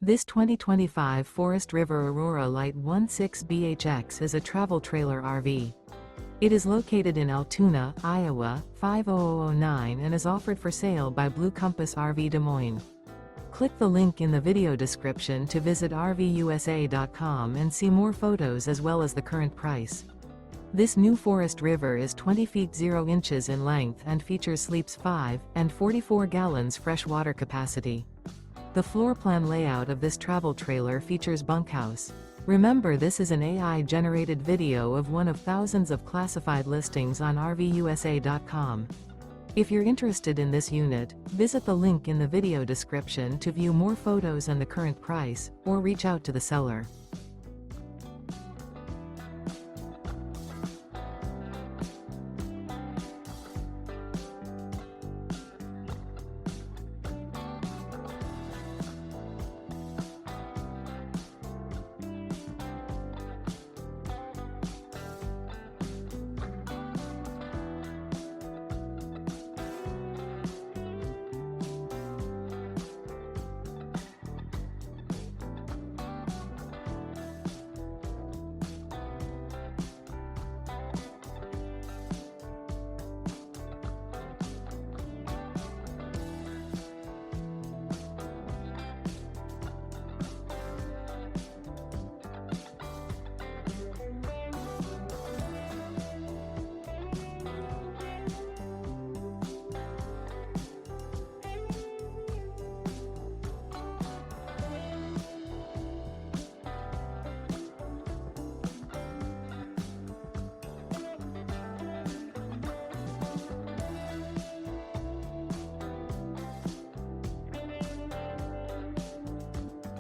This 2025 Forest River Aurora Light 16BHX is a travel trailer RV. It is located in Altoona, Iowa, 50009 and is offered for sale by Blue Compass RV Des Moines. Click the link in the video description to visit RVUSA.com and see more photos as well as the current price. This new Forest River is 20 feet 0 inches in length and features sleeps 5 and 44 gallons fresh water capacity. The floor plan layout of this travel trailer features bunkhouse. Remember, this is an AI-generated video of one of thousands of classified listings on RVUSA.com. If you're interested in this unit, visit the link in the video description to view more photos and the current price, or reach out to the seller.